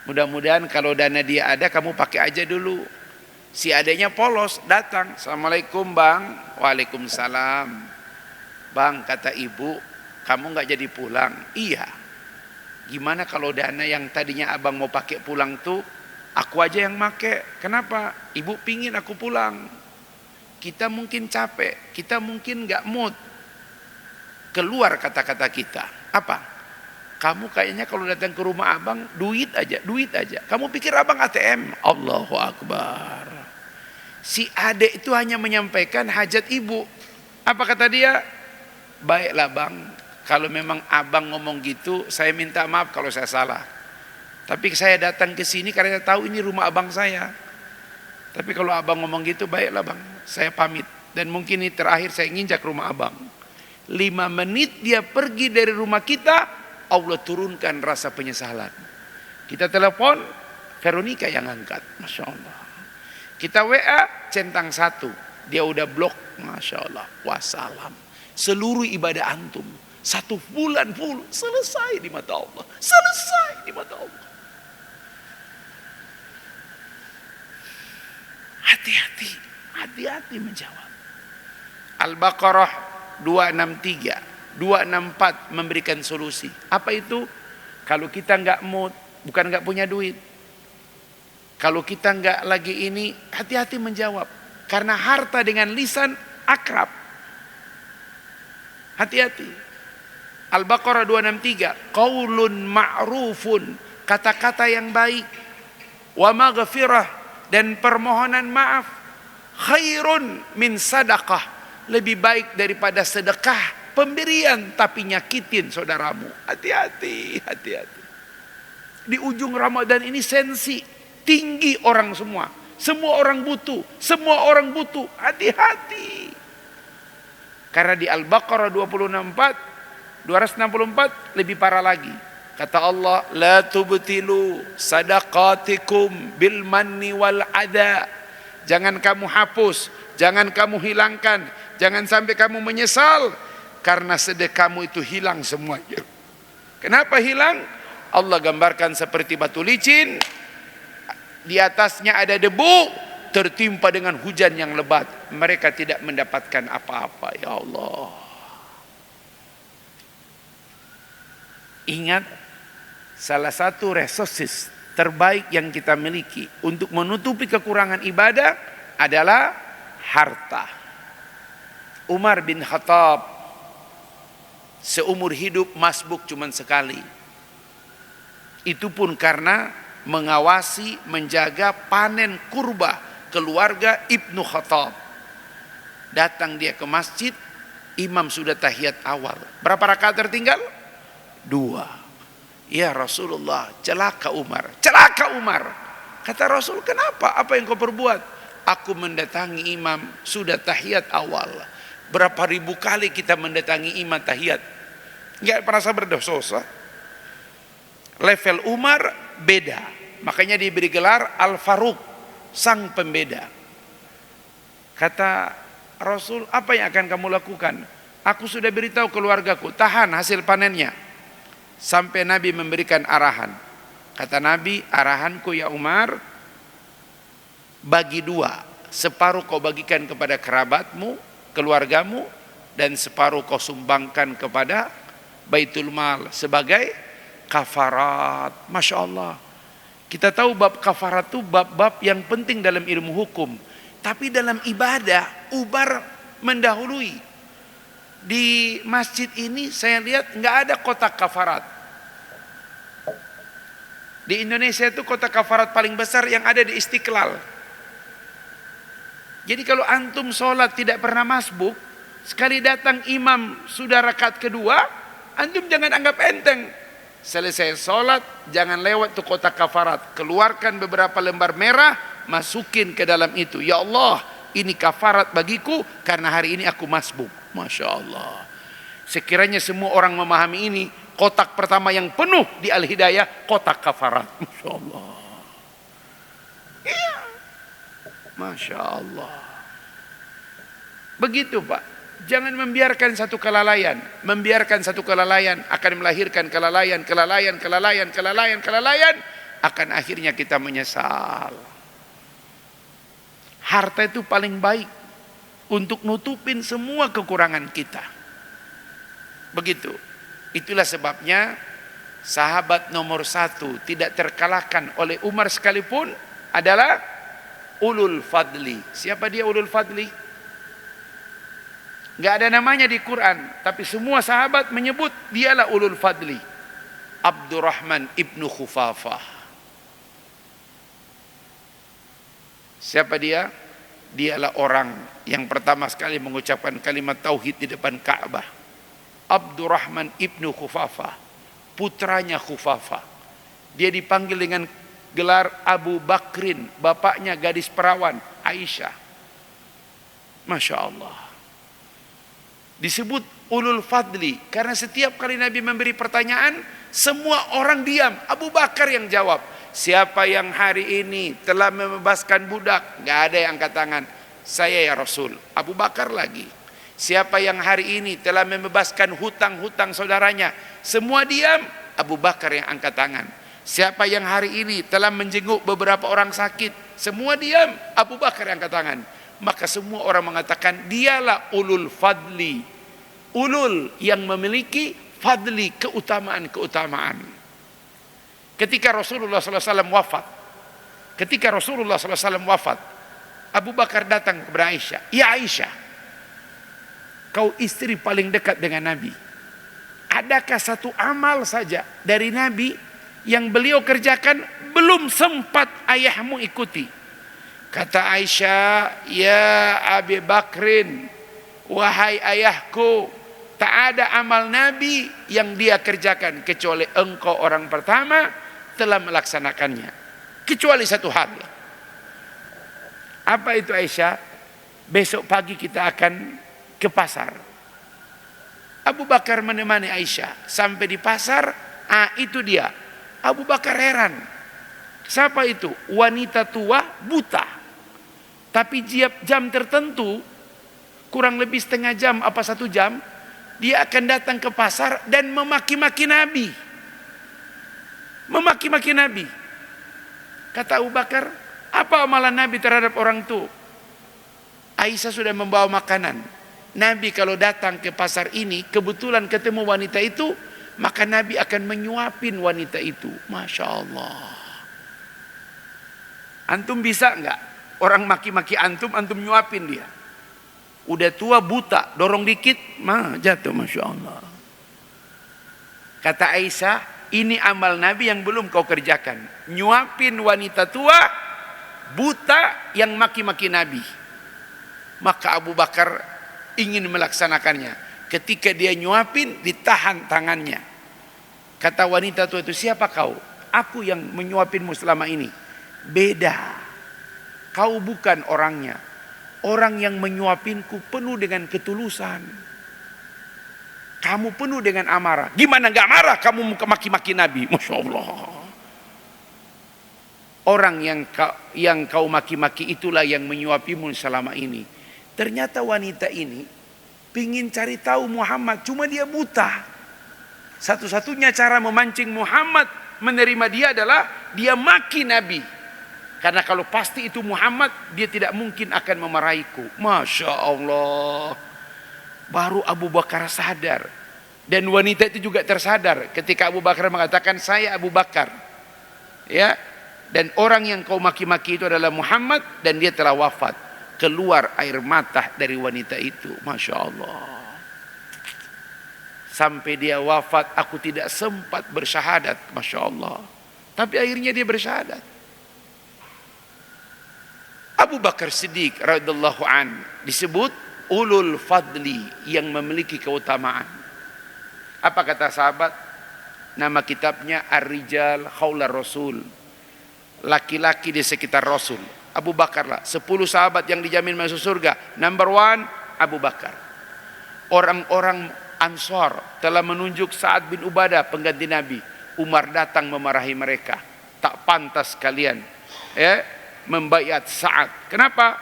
Mudah-mudahan kalau dana dia ada, kamu pakai aja dulu. Si adanya polos, datang. Assalamualaikum bang. Waalaikumsalam. Bang, kata ibu, kamu nggak jadi pulang. Iya. Gimana kalau dana yang tadinya abang mau pakai pulang tuh, aku aja yang make. Kenapa? Ibu pingin aku pulang. Kita mungkin capek, kita mungkin nggak mood. Keluar kata-kata kita. Apa? Kamu kayaknya kalau datang ke rumah abang, duit aja, duit aja. Kamu pikir abang ATM? Allahu Akbar. Si adek itu hanya menyampaikan hajat ibu. Apa kata dia? Baiklah bang, kalau memang abang ngomong gitu, saya minta maaf kalau saya salah. Tapi saya datang ke sini karena saya tahu ini rumah abang saya. Tapi kalau abang ngomong gitu, baiklah bang, saya pamit. Dan mungkin ini terakhir saya nginjak rumah abang. 5 menit dia pergi dari rumah kita, Allah turunkan rasa penyesalan. Kita telepon, Veronica yang angkat, Masya Allah. Kita WA, centang 1, dia udah blok, Masya Allah. Wassalam. Seluruh ibadah antum 1 bulan full selesai di mata Allah. Selesai di mata Allah. Hati-hati, hati-hati menjawab. Al-Baqarah 263, 264 memberikan solusi. Apa itu? Kalau kita nggak mood, bukan nggak punya duit. Kalau kita nggak lagi ini, hati-hati menjawab. Karena harta dengan lisan akrab. Hati-hati. Al-Baqarah 263, qaulun ma'rufun, kata-kata yang baik, wa maghfirah, dan permohonan maaf, khairun min sadaqah, lebih baik daripada sedekah pemberian tapi nyakitin saudaramu. Hati-hati, hati-hati. Di ujung Ramadan ini sensi tinggi orang semua. Semua orang butuh, semua orang butuh. Hati-hati. Karena di Al-Baqarah 264 lebih parah lagi. Kata Allah, la tubtilu sadaqatikum bil manni wal adha. Jangan kamu hapus, jangan kamu hilangkan, jangan sampai kamu menyesal karena sedekahmu itu hilang semuanya. Kenapa hilang? Allah gambarkan seperti batu licin, di atasnya ada debu, tertimpa dengan hujan yang lebat. Mereka tidak mendapatkan apa-apa. Ya Allah. Ingat, salah satu resources terbaik yang kita miliki untuk menutupi kekurangan ibadah adalah harta. Umar bin Khattab seumur hidup masbuk cuma sekali. Itu pun karena mengawasi, menjaga panen kurba keluarga Ibnu Khattab. Datang dia ke masjid, imam sudah tahiyat awal. Berapa rakaat tertinggal? 2. Ya Rasulullah, celaka Umar, celaka Umar. Kata Rasul, kenapa? Apa yang kau perbuat? Aku mendatangi imam sudah tahiyat awal. Berapa ribu kali kita mendatangi imam tahiyat, nggak merasa berdosa. Level Umar beda. Makanya diberi gelar Al-Faruq, sang pembeda. Kata Rasul, apa yang akan kamu lakukan? Aku sudah beritahu keluargaku, tahan hasil panennya. Sampai Nabi memberikan arahan. Kata Nabi, arahanku ya Umar, bagi dua. Separuh kau bagikan kepada kerabatmu, keluargamu, dan separuh kau sumbangkan kepada Baitul Mal sebagai kafarat. Masya Allah. Kita tahu bab kafarat itu bab-bab yang penting dalam ilmu hukum. Tapi dalam ibadah, Umar mendahului. Di masjid ini saya lihat nggak ada kotak kafarat. Di Indonesia itu kotak kafarat paling besar yang ada di Istiqlal. Jadi kalau antum sholat tidak pernah masbuk, sekali datang imam sudah rakaat kedua, antum jangan anggap enteng. Selesai sholat, jangan lewat tuh kotak kafarat. Keluarkan beberapa lembar merah, masukin ke dalam itu. Ya Allah, ini kafarat bagiku karena hari ini aku masbuk. Masya Allah. Sekiranya semua orang memahami ini, kotak pertama yang penuh di Al-Hidayah, kotak kafarat. Masya Allah. Iya. Masya Allah. Begitu Pak. Jangan membiarkan satu kelalaian. Membiarkan satu kelalaian akan melahirkan kelalaian. Akan akhirnya kita menyesal. Harta itu paling baik untuk nutupin semua kekurangan kita. Begitu. Itulah sebabnya sahabat nomor 1 tidak terkalahkan oleh Umar sekalipun adalah ulul fadli. Siapa dia ulul fadli? Gak ada namanya di Quran, tapi semua sahabat menyebut dialah ulul fadli. Abdurrahman ibnu Khufafah. Siapa dia? Dialah orang yang pertama sekali mengucapkan kalimat tauhid di depan Ka'bah. Abdurrahman ibnu Khufafah, putranya Khufafah. Dia dipanggil dengan gelar Abu Bakrin, bapaknya gadis perawan Aisyah. Masya Allah. Disebut ulul fadli karena setiap kali Nabi memberi pertanyaan, semua orang diam. Abu Bakar yang jawab. Siapa yang hari ini telah membebaskan budak? Gak ada yang angkat tangan. Saya ya Rasul. Abu Bakar lagi. Siapa yang hari ini telah membebaskan hutang-hutang saudaranya? Semua diam. Abu Bakar yang angkat tangan. Siapa yang hari ini telah menjenguk beberapa orang sakit? Semua diam. Abu Bakar yang angkat tangan. Maka semua orang mengatakan dialah ulul fadli. Ulul yang memiliki fadli, keutamaan-keutamaan. Ketika Rasulullah SAW wafat, Abu Bakar datang kepada Aisyah. Ya Aisyah, kau istri paling dekat dengan Nabi. Adakah satu amal saja dari Nabi yang beliau kerjakan belum sempat ayahmu ikuti? Kata Aisyah, ya Abi Bakrin, wahai ayahku, tak ada amal Nabi yang dia kerjakan kecuali engkau orang pertama telah melaksanakannya. Kecuali satu hal. Apa itu Aisyah? Besok pagi kita akan ke pasar. Abu Bakar menemani Aisyah sampai di pasar. Itu dia. Abu Bakar heran. Siapa itu? Wanita tua buta. Tapi jam tertentu, kurang lebih setengah jam apa 1 jam, dia akan datang ke pasar dan memaki-maki Nabi. Memaki-maki Nabi. Kata Abu Bakar, apa amalan Nabi terhadap orang itu? Aisyah sudah membawa makanan. Nabi kalau datang ke pasar ini, kebetulan ketemu wanita itu, maka Nabi akan menyuapin wanita itu. Masya Allah. Antum bisa enggak? Orang maki-maki antum nyuapin dia. Udah tua buta, dorong dikit, jatuh. Masya Allah. Kata Aisyah, ini amal Nabi yang belum kau kerjakan. Nyuapin wanita tua, buta yang maki-maki Nabi. Maka Abu Bakar ingin melaksanakannya. Ketika dia nyuapin, ditahan tangannya. Kata wanita tua itu, siapa kau? Aku yang menyuapinmu selama ini. Beda. Kau bukan orangnya. Orang yang menyuapinku penuh dengan ketulusan. Kamu penuh dengan amarah. Gimana nggak marah kamu maki-maki Nabi? Masya Allah. Orang yang kau maki-maki itulah yang menyuapimu selama ini. Ternyata wanita ini pingin cari tahu Muhammad, cuma dia buta. Satu-satunya cara memancing Muhammad menerima dia adalah dia maki Nabi. Karena kalau pasti itu Muhammad, dia tidak mungkin akan memarahiku. Masya Allah. Baru Abu Bakar sadar. Dan wanita itu juga tersadar ketika Abu Bakar mengatakan, saya Abu Bakar. Ya. Dan orang yang kau maki-maki itu adalah Muhammad, dan dia telah wafat. Keluar air mata dari wanita itu. Masya Allah. Sampai dia wafat, aku tidak sempat bersyahadat. Masya Allah. Tapi akhirnya dia bersyahadat. Abu Bakar Siddiq radhiyallahu an disebut ulul fadli, yang memiliki keutamaan. Apa kata sahabat? Nama kitabnya Ar-Rijal Haula Rasul. Laki-laki di sekitar Rasul. Abu Bakar lah. 10 sahabat yang dijamin masuk surga. Number 1 Abu Bakar. Orang-orang Ansor telah menunjuk Sa'ad bin Ubadah pengganti Nabi. Umar datang memarahi mereka. Tak pantas kalian membaiat Sa'ad. Kenapa?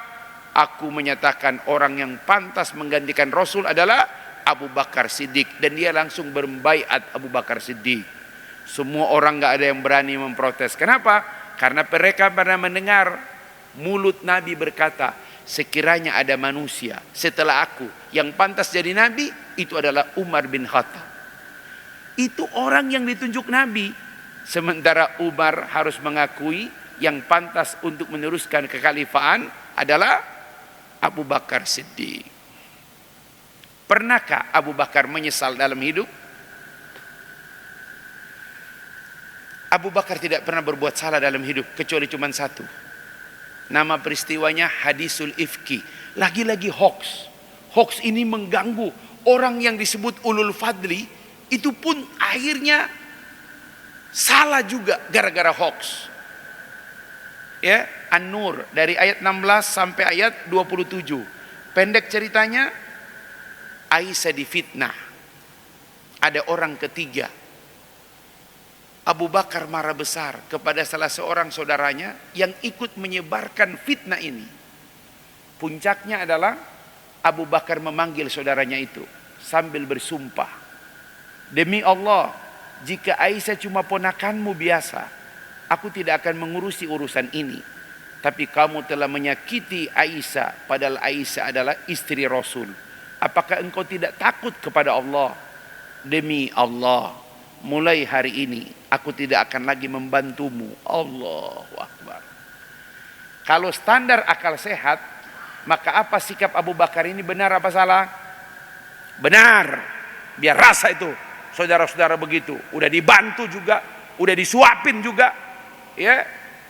Aku menyatakan orang yang pantas menggantikan Rasul adalah Abu Bakar Siddiq. Dan dia langsung berbaiat Abu Bakar Siddiq. Semua orang gak ada yang berani memprotes. Kenapa? Karena mereka pernah mendengar mulut Nabi berkata, sekiranya ada manusia setelah aku yang pantas jadi Nabi, itu adalah Umar bin Khattab. Itu orang yang ditunjuk Nabi. Sementara Umar harus mengakui yang pantas untuk meneruskan kekhalifahan adalah Abu Bakar Siddiq. Pernahkah Abu Bakar menyesal dalam hidup? Abu Bakar tidak pernah berbuat salah dalam hidup kecuali cuma satu. Nama peristiwanya hadisul ifki. Lagi-lagi hoax. Hoax ini mengganggu orang yang disebut ulul fadli. Itu pun akhirnya salah juga gara-gara hoax. Ya, An-Nur dari ayat 16 sampai ayat 27. Pendek ceritanya, Aisyah difitnah. Ada orang ketiga. Abu Bakar marah besar kepada salah seorang saudaranya yang ikut menyebarkan fitnah ini. Puncaknya adalah Abu Bakar memanggil saudaranya itu sambil bersumpah, demi Allah, jika Aisyah cuma ponakanmu biasa, aku tidak akan mengurusi urusan ini. Tapi kamu telah menyakiti Aisyah, padahal Aisyah adalah istri Rasul. Apakah engkau tidak takut kepada Allah? Demi Allah, mulai hari ini aku tidak akan lagi membantumu. Allahu Akbar. Kalau standar akal sehat, maka apa sikap Abu Bakar ini, benar apa salah? Benar. Biar rasa itu saudara-saudara begitu. Udah dibantu juga, udah disuapin juga, ya,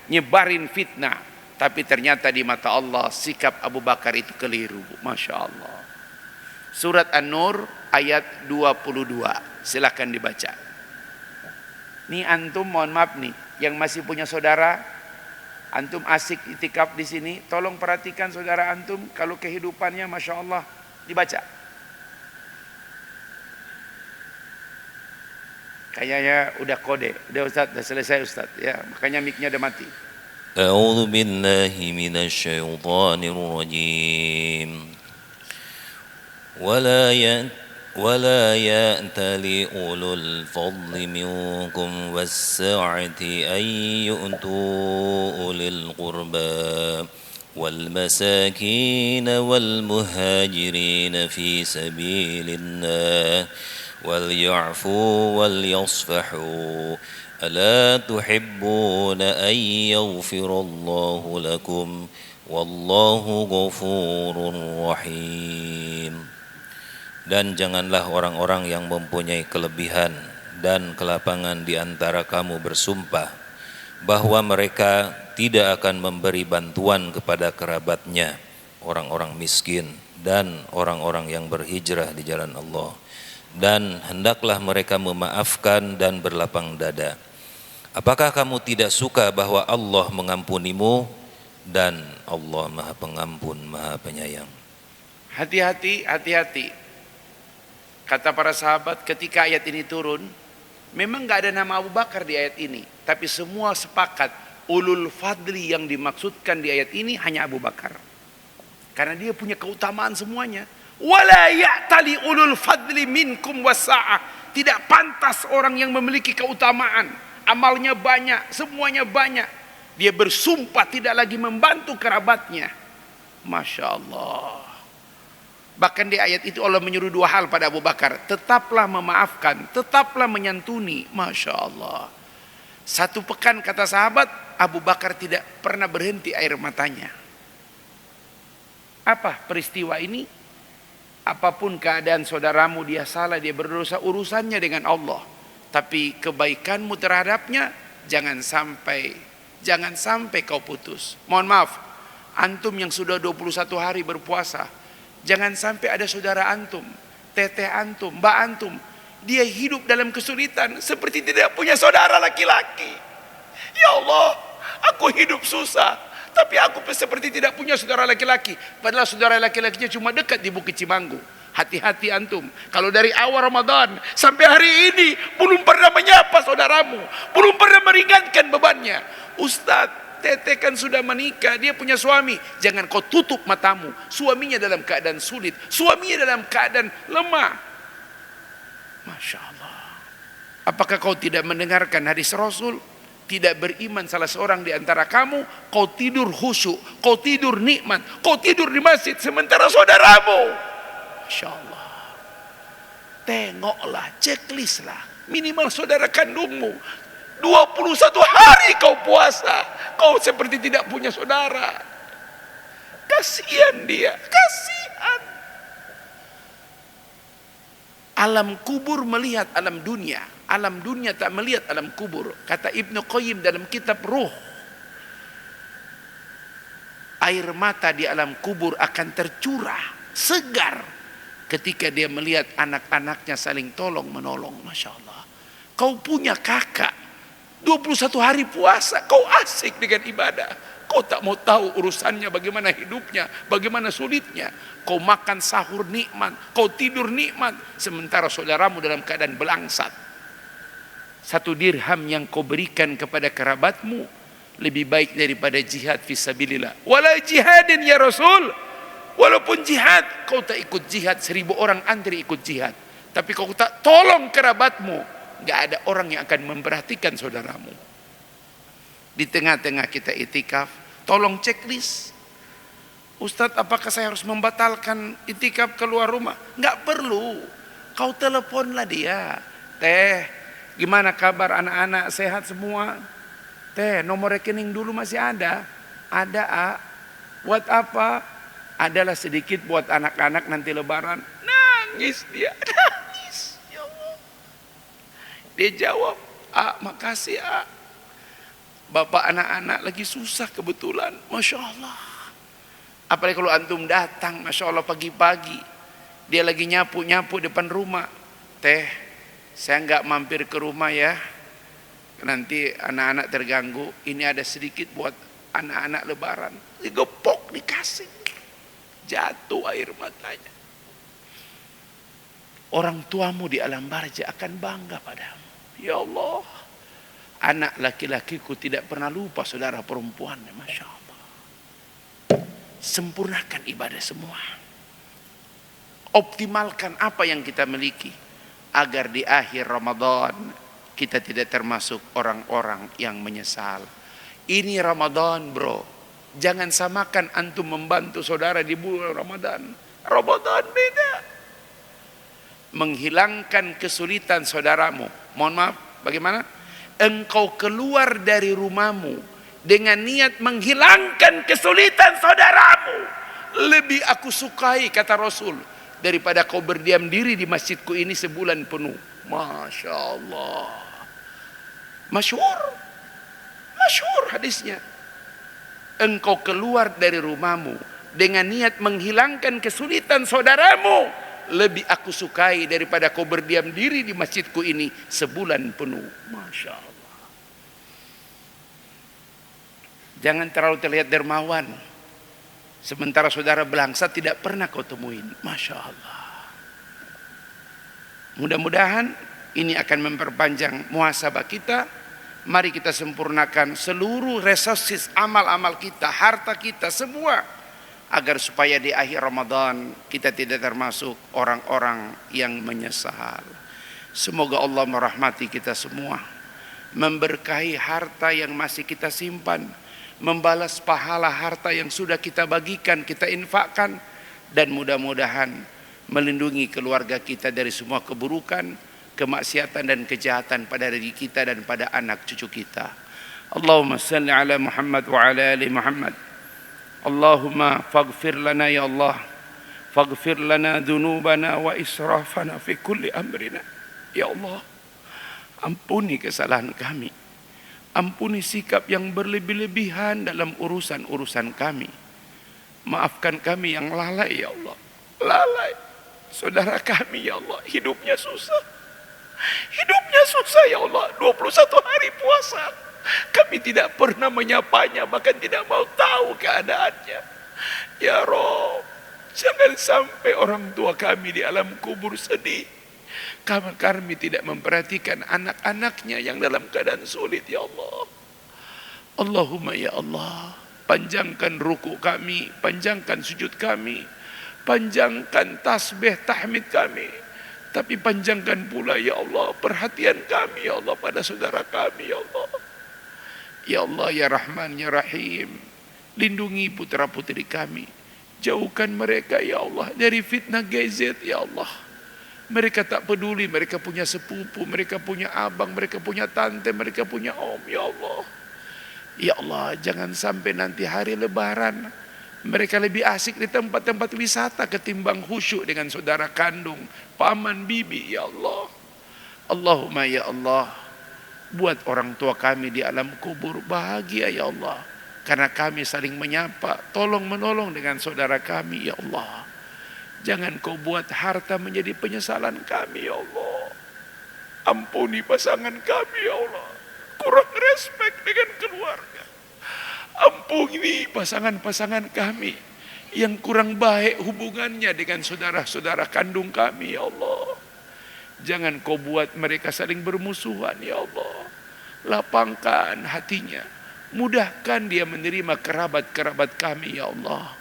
nyebarin fitnah. Tapi ternyata di mata Allah sikap Abu Bakar itu keliru. Masya Allah. Surat An-Nur ayat 22. Silakan dibaca. Nih antum, mohon maaf nih, yang masih punya saudara, antum asik itikaf di sini, tolong perhatikan saudara antum, kalau kehidupannya Masya Allah, dibaca. Kayaknya udah kode, udah Ustaz, udah selesai Ustaz, ya, makanya mic-nya udah mati. A'udzu billahi minasy syaithanir rajim. ولا يأتل أولو الفضل منكم والسعة أن يؤتوا أولي القربى والمساكين والمهاجرين في سبيل الله وليعفوا وليصفحوا ألا تحبون أن يغفر الله لكم والله غفور رحيم. Dan janganlah orang-orang yang mempunyai kelebihan dan kelapangan di antara kamu bersumpah bahwa mereka tidak akan memberi bantuan kepada kerabatnya, orang-orang miskin dan orang-orang yang berhijrah di jalan Allah. Dan hendaklah mereka memaafkan dan berlapang dada. Apakah kamu tidak suka bahwa Allah mengampunimu dan Allah Maha Pengampun, Maha Penyayang? Hati-hati, hati-hati. Kata para sahabat ketika ayat ini turun, memang nggak ada nama Abu Bakar di ayat ini, tapi semua sepakat ulul fadli yang dimaksudkan di ayat ini hanya Abu Bakar. Karena dia punya keutamaan semuanya. Wala ya'tali ulul fadli minkum wasa'ah. Tidak pantas orang yang memiliki keutamaan, amalnya banyak, semuanya banyak, dia bersumpah tidak lagi membantu kerabatnya. Masya Allah. Bahkan di ayat itu Allah menyuruh dua hal pada Abu Bakar. Tetaplah memaafkan, tetaplah menyantuni. Masya Allah. 1 pekan kata sahabat, Abu Bakar tidak pernah berhenti air matanya. Apa peristiwa ini? Apapun keadaan saudaramu, dia salah, dia berdosa, urusannya dengan Allah. Tapi kebaikanmu terhadapnya, jangan sampai kau putus. Mohon maaf, antum yang sudah 21 hari berpuasa, jangan sampai ada saudara antum, teteh antum, mbak antum, dia hidup dalam kesulitan seperti tidak punya saudara laki-laki. Ya Allah, aku hidup susah, tapi aku seperti tidak punya saudara laki-laki. Padahal saudara laki-lakinya cuma dekat di Bukit Cimanggu. Hati-hati antum, kalau dari awal Ramadan sampai hari ini belum pernah menyapa saudaramu, belum pernah meringankan bebannya. Ustadz, teteh kan sudah menikah, dia punya suami. Jangan kau tutup matamu, suaminya dalam keadaan sulit, suaminya dalam keadaan lemah. Masya Allah. Apakah kau tidak mendengarkan hadis Rasul? Tidak beriman salah seorang di antara kamu, kau tidur khusyuk, kau tidur nikmat, kau tidur di masjid sementara saudaramu. Masya Allah. Tengoklah, checklist lah, minimal saudara kandungmu 21 hari kau puasa, kau seperti tidak punya saudara. Kasihan dia, kasihan. Alam kubur melihat alam dunia, alam dunia tak melihat alam kubur. Kata Ibnu Qayyim dalam kitab Ruh, air mata di alam kubur akan tercurah segar ketika dia melihat anak-anaknya saling tolong menolong. Masya Allah. Kau punya kakak 21 hari puasa, kau asik dengan ibadah, kau tak mau tahu urusannya bagaimana hidupnya, bagaimana sulitnya. Kau makan sahur nikmat, kau tidur nikmat, sementara saudaramu dalam keadaan belangsat. 1 dirham yang kau berikan kepada kerabatmu lebih baik daripada jihad fisabilillah. Wala jihadin ya Rasul. Walaupun jihad, kau tak ikut jihad, 1000 orang antri ikut jihad, tapi kau tak tolong kerabatmu, gak ada orang yang akan memperhatikan saudaramu. Di tengah-tengah kita itikaf, tolong checklist. Ustadz, apakah saya harus membatalkan itikaf keluar rumah? Gak perlu. Kau teleponlah dia. Teh, gimana kabar anak-anak, sehat semua? Teh, nomor rekening dulu masih ada? Ada, A. Buat apa? Adalah sedikit buat anak-anak nanti lebaran. Nangis dia, nangis. Ya Allah. Dia jawab, A, makasih A. Bapak anak-anak lagi susah kebetulan. Masya Allah. Apalagi kalau antum datang, Masya Allah, pagi-pagi, dia lagi nyapu-nyapu depan rumah. Teh, saya nggak mampir ke rumah ya, nanti anak-anak terganggu. Ini ada sedikit buat anak-anak lebaran. Digepok, dikasih, jatuh air matanya. Orang tuamu di alam barzah akan bangga padamu. Ya Allah, anak laki-lakiku tidak pernah lupa saudara perempuannya. Masya Allah. Sempurnakan ibadah semua, optimalkan apa yang kita miliki, agar di akhir Ramadan kita tidak termasuk orang-orang yang menyesal. Ini Ramadan bro, jangan samakan antum membantu saudara di bulan Ramadan. Ramadan beda. Menghilangkan kesulitan saudaramu. Mohon maaf, bagaimana? Engkau keluar dari rumahmu dengan niat menghilangkan kesulitan saudaramu, lebih aku sukai, kata Rasul, daripada kau berdiam diri di masjidku ini sebulan penuh. Masya Allah. Masyhur hadisnya. Engkau keluar dari rumahmu dengan niat menghilangkan kesulitan saudaramu, lebih aku sukai daripada kau berdiam diri di masjidku ini sebulan penuh. Masya Allah. Jangan terlalu terlihat dermawan, sementara saudara belangsat tidak pernah kau temuin. Masya Allah. Mudah-mudahan ini akan memperpanjang muhasabah kita. Mari kita sempurnakan seluruh resources amal-amal kita, harta kita semua, agar supaya di akhir Ramadan kita tidak termasuk orang-orang yang menyesal. Semoga Allah merahmati kita semua, memberkahi harta yang masih kita simpan, membalas pahala harta yang sudah kita bagikan, kita infakkan, dan mudah-mudahan melindungi keluarga kita dari semua keburukan, kemaksiatan dan kejahatan pada diri kita dan pada anak cucu kita. Allahumma salli ala Muhammad wa ala ali Muhammad. Allahumma faghfir lana ya Allah, faghfir lana dhunubana wa israfana fi kulli amrina. Ya Allah, ampuni kesalahan kami, ampuni sikap yang berlebih-lebihan dalam urusan-urusan kami. Maafkan kami yang lalai ya Allah, lalai. Saudara kami ya Allah, hidupnya susah ya Allah, 21 hari puasa, kami tidak pernah menyapanya, bahkan tidak mau tahu keadaannya. Ya Rob, jangan sampai orang tua kami di alam kubur sedih karena kami tidak memperhatikan anak-anaknya yang dalam keadaan sulit ya Allah. Allahumma ya Allah, panjangkan ruku kami, panjangkan sujud kami, panjangkan tasbih tahmid kami, tapi panjangkan pula ya Allah perhatian kami ya Allah pada saudara kami ya Allah. Ya Allah ya Rahman ya Rahim, lindungi putra-putri kami, jauhkan mereka ya Allah dari fitnah gadget ya Allah. Mereka tak peduli, mereka punya sepupu, mereka punya abang, mereka punya tante, mereka punya om ya Allah. Ya Allah, jangan sampai nanti hari lebaran mereka lebih asik di tempat-tempat wisata ketimbang khusyuk dengan saudara kandung, paman, bibi ya Allah. Allahumma ya Allah, buat orang tua kami di alam kubur bahagia ya Allah, karena kami saling menyapa, tolong menolong dengan saudara kami ya Allah. Jangan kau buat harta menjadi penyesalan kami ya Allah. Ampuni pasangan kami ya Allah, kurang respek dengan keluarga. Ampuni pasangan-pasangan kami yang kurang baik hubungannya dengan saudara-saudara kandung kami ya Allah. Jangan kau buat mereka saling bermusuhan ya Allah. Lapangkan hatinya, mudahkan dia menerima kerabat-kerabat kami ya Allah.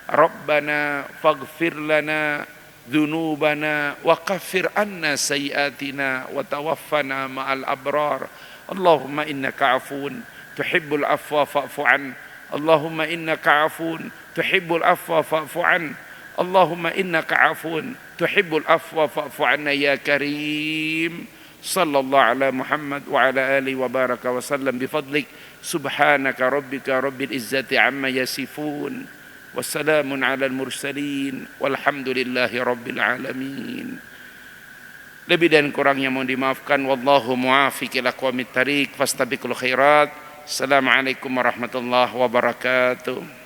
Rabbana faghfir lana dhunubana wa kaffir anna sayyiatina wa tawaffana ma'al abrar. Allahumma innaka afun tuhibbul afwa fa'fu an. Allahumma innaka afun tuhibbul afwa fa'fu an. Allahumma innaka afun tuhibbul afwa fa'fu anna ya karim. Sallallahu ala Muhammad wa ala alihi wa baraka wa sallam bifadlik. Subhanaka rabbika rabbil izzati amma yasifun. Wassalamun ala al-mursalin walhamdulillahi rabbil alamin. Lebih dan kurangnya mohon dimaafkan. Wallahu muwafiq ila aqwamit thariq fastabiqul khairat. Assalamualaikum warahmatullahi wabarakatuh.